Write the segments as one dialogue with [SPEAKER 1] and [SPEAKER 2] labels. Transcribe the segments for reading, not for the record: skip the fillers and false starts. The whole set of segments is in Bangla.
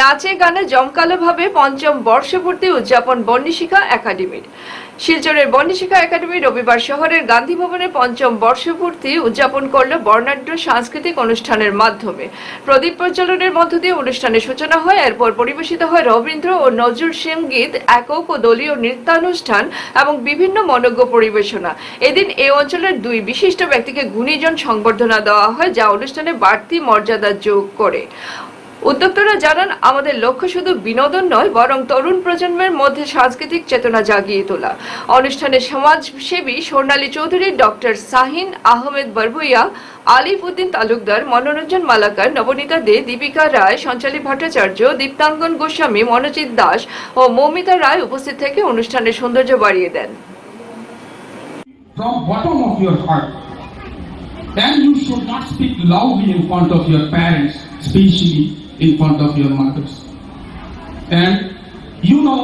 [SPEAKER 1] নাচে গানে জমকালোভাবে পঞ্চম বর্ষপূর্তি উদযাপন বন্নিশিখা একাডেমির। শিলচরের বন্নিশিখা একাডেমি রবিবার শহরের গান্ধী ভবনে পঞ্চম বর্ষপূর্তি উদযাপন করল বর্ণাঢ্য সাংস্কৃতিক অনুষ্ঠানের মাধ্যমে। প্রদীপ প্রজ্বলনের মধ্য দিয়ে অনুষ্ঠানের সূচনা হয়। এরপর পরিবেশিত হয় রবীন্দ্র ও নজরুল সঙ্গীত, একক ও দলীয় নৃত্যানুষ্ঠান এবং বিভিন্ন মনোজ্ঞ পরিবেশনা। এদিন এই অঞ্চলের দুই বিশিষ্ট ব্যক্তিকে গুণীজন সংবর্ধনা দেওয়া হয়, যা অনুষ্ঠানে বাড়তি মর্যাদা যোগ করে। উদ্যোক্তারা জানান, আমাদের লক্ষ্য শুধু বিনোদন নয়, বরং তরুণ প্রজন্মের মধ্যে সাংস্কৃতিক চেতনা জাগিয়ে তোলা। অনুষ্ঠানে সমাজসেবী স্বর্ণালী চৌধুরী, ডক্টর শাহিন আহমেদ বরভুইয়া, আলিফ উদ্দিন তালুকদার, মনোরঞ্জন মালাকার, নবনীতা দে, দীপিকা রায়, সঞ্চালী ভট্টাচার্য, দীপ্তাঙ্গন গোস্বামী, মনোজিৎ দাস ও মৌমিতা রায় উপস্থিত থেকে অনুষ্ঠানের সৌন্দর্য বাড়িয়ে দেন।
[SPEAKER 2] From bottom of your heart, then you should not speak loudly in front of your parents, especially in front of your mothers. And you know,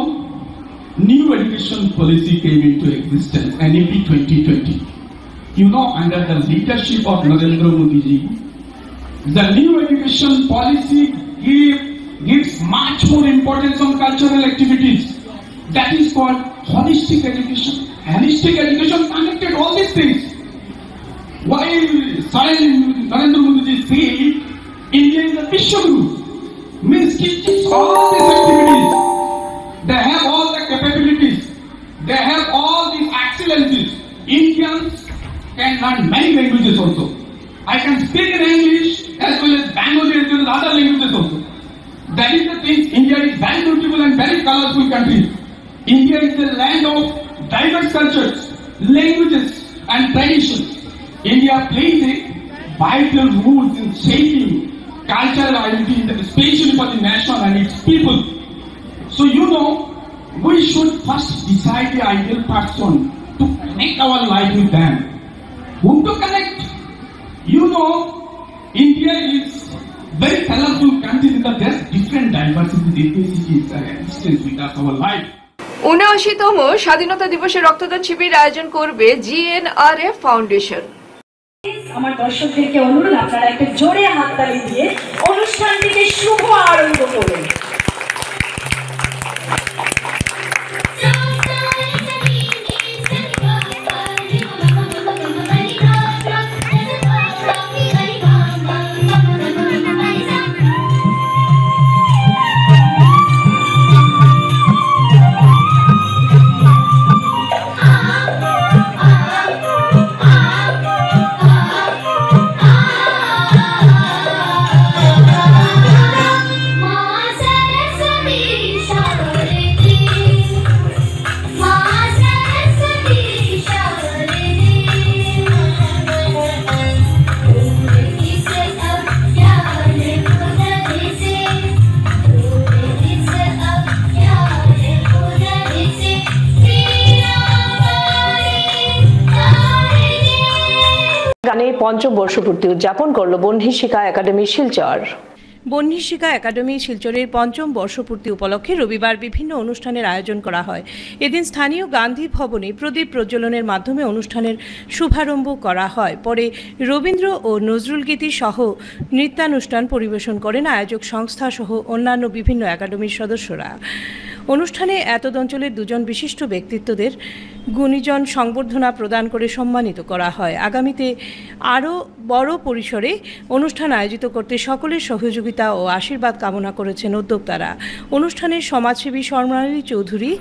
[SPEAKER 2] new education policy came into existence, NEP 2020. You know, under the leadership of Narendra Modi ji, the new education policy gives much more importance on cultural activities. That is called holistic education. Holistic education connected all these things. While Narendra Modi ji said India is a Vishwaguru, means teaches all these activities. They have all the capabilities. They have all these excellences. Indians can learn many languages also. I can speak in English as well as Bengali as well as other languages also. That is the thing. India is very beautiful and very colorful country. India is the land of diverse cultures, languages and traditions. India plays a vital role in shaping cultural identity, especially for the nation and its people. So you know, we should first decide the ideal person to connect our life with them. Whom to connect? You know, India is very colorful country because there's different diversity, diversities that exist with us our life.
[SPEAKER 1] ৭৯তম স্বাধীনতা দিবসে রক্তদান শিবির আয়োজন করবে GNRF ফাউন্ডেশন।
[SPEAKER 3] আমার দর্শকদেরকে অনুরোধ, আপনারা একটা জোরে হাততালি দিয়ে অনুষ্ঠানটিকে শুভ আরম্ভ করুন।
[SPEAKER 4] গানে পঞ্চম বর্ষপূর্তি উদযাপন করল বন্নিশিখা একাডেমি শিলচর।
[SPEAKER 5] বন্নিশিখা একাডেমি শিলচরের পঞ্চম বর্ষপূর্তি উপলক্ষে রবিবার বিভিন্ন অনুষ্ঠানের আয়োজন করা হয়। এদিন স্থানীয় গান্ধী ভবনে প্রদীপ প্রজ্বলনের মাধ্যমে অনুষ্ঠানের শুভারম্ভ করা হয়। পরে রবীন্দ্র ও নজরুল গীতি সহ নৃত্যানুষ্ঠান পরিবেশন করেন আয়োজক সংস্থা সহ অন্যান্য বিভিন্ন একাডেমির সদস্যরা। অনুষ্ঠানে এতদ অঞ্চলের দুজন বিশিষ্ট ব্যক্তিত্বদের গুণীজন সংবর্ধনা প্রদান করে সম্মানিত করা হয়। আগামীতে আরও বড় পরিসরে অনুষ্ঠান আয়োজিত করতে সকলের সহযোগিতা ও আশীর্বাদ কামনা করেছেন উদ্যোক্তারা। অনুষ্ঠানে সমাজসেবী স্বর্ণালী চৌধুরী,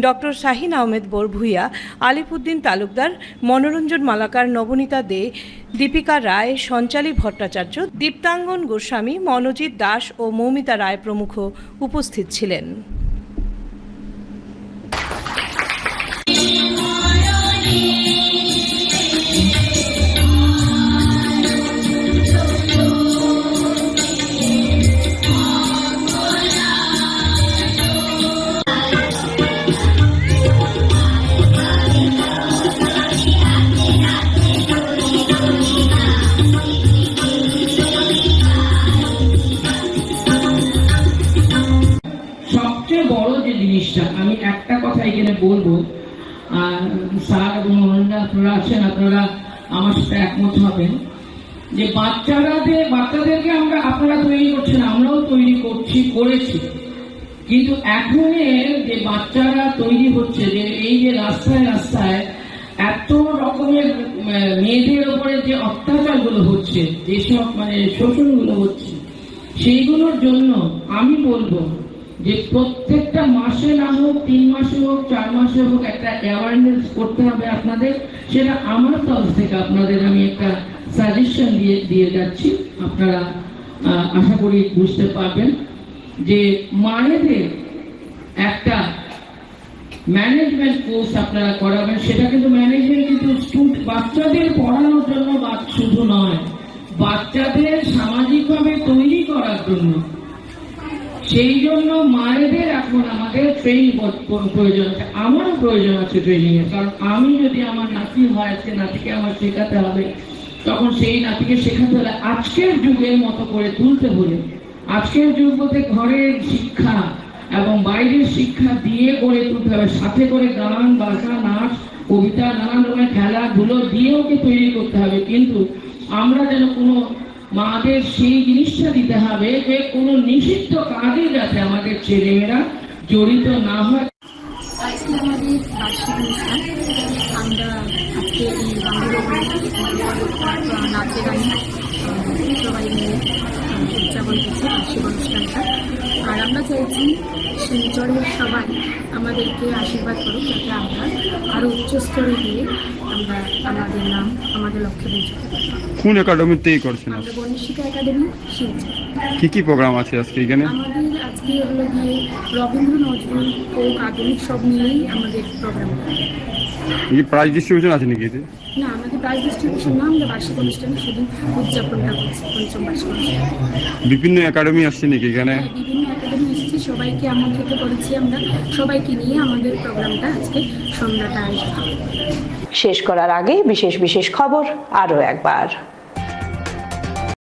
[SPEAKER 5] ডক্টর শাহিন আহমেদ বরভুইয়া, আলিফ উদ্দিন তালুকদার, মনোরঞ্জন মালাকার, নবনীতা দে, দীপিকা রায়, সঞ্চালী ভট্টাচার্য, দীপ্তাঙ্গন গোস্বামী, মনোজিৎ দাস ও মৌমিতা রায় প্রমুখ উপস্থিত ছিলেন।
[SPEAKER 6] আমি একটা কথা এখানে বলবো, স্যার এবং আপনারা আছেন, আপনারা আমার সাথে একমত হবেন যে বাচ্চাদেরকে আপনারা তৈরি করছেন, আমরাও তৈরি করেছি, কিন্তু এখন যে বাচ্চারা তৈরি হচ্ছে, যে এই যে রাস্তায় রাস্তায় এত রকমের মেয়েদের উপরে যে অত্যাচারগুলো হচ্ছে, যেসব শোষণগুলো হচ্ছে, সেইগুলোর জন্য আমি বলবো যে প্রত্যেকটা মাসে না হোক, 3 মাসে হোক, 4 মাসে হোক, একটা অ্যাওয়ারনেস করতে হবে আপনাদের। সেটা আমার তরফ থেকে আপনাদের আমি একটা সাজেশন দিয়ে যাচ্ছি, আপনারা আশা করি বুঝতে পারবেন। যে মায়েদের একটা ম্যানেজমেন্ট কোর্স আপনারা করাবেন, সেটা কিন্তু ম্যানেজমেন্ট কিন্তু বাচ্চাদের পড়ানোর জন্য শুধু নয়, বাচ্চাদের সামাজিকভাবে তৈরি করার জন্য। সেই জন্য মায়েদের এখন আমাদের ট্রেনিং প্রয়োজন আছে, আমারও প্রয়োজন আছে ট্রেনিং এর। কারণ আমি যদি আমার নাতি হয়, আজকে নাতিকে আমার শেখাতে হবে, তখন সেই নাতিকে শেখাতে হলে আজকের যুগের মতো করে তুলতে হলে, আজকের যুগ বলতে ঘরের শিক্ষা এবং বাইরের শিক্ষা দিয়ে করে তুলতে হবে, সাথে করে গান বাজনা, নাচ, কবিতা, নানান রকমের খেলাধুলো দিয়ে ওকে তৈরি করতে হবে। কিন্তু আমরা যেন কোনো মাদের সেই জিনিসটা দিতে হবে যে কোনো নিষিদ্ধ কাজে যাতে আমাদের ছেলেমেয়েরা জড়িত না হয়।
[SPEAKER 7] আজকে আমাদের বার্ষিক অনুষ্ঠান। আমরা আজকে এই নাচে গানে সবাই মিলে উদযাপন করছি বার্ষিক অনুষ্ঠানটা। আর আমরা চাইছি শিলচরের সবাই আমাদেরকে আশীর্বাদ করুক, যাতে আমরা আরও উচ্চ স্তরে গিয়ে আমরা আমাদের নাম, আমাদের লক্ষ্যে পৌঁছাতে পারি।
[SPEAKER 8] কোন একাডেমিতে করছেন?
[SPEAKER 7] আমরা বর্ণশিখা একাডেমি শিলচর।
[SPEAKER 8] কি প্রোগ্রাম আছে আজকে এখানে?
[SPEAKER 7] আমাদের আজকে হলো গিয়ে রবীন্দ্র নজরুল, ফোক, আধুনিক সব নিয়েই আমাদের প্রোগ্রামটা।
[SPEAKER 8] প্রাইজ ডিস্ট্রিবিউশন আছে নাকি?
[SPEAKER 7] না, আমাদের প্রাইজ ডিস্ট্রিবিউশন না, আমরা বার্ষিক অনুষ্ঠানে শুধু উদযাপনটা করছি, পঞ্চম বার্ষিক অনুষ্ঠান।
[SPEAKER 8] বিভিন্ন একাডেমি আসছে নাকি এখানে?
[SPEAKER 7] বিভিন্ন একাডেমি এসেছি, সবাইকে আমন্ত্রিত করেছি আমরা, সবাইকে নিয়ে আমাদের প্রোগ্রামটা আজকে সন্ধ্যাটা আয়োজন।
[SPEAKER 4] শেষ করার আগে বিশেষ খবর আরও একবার।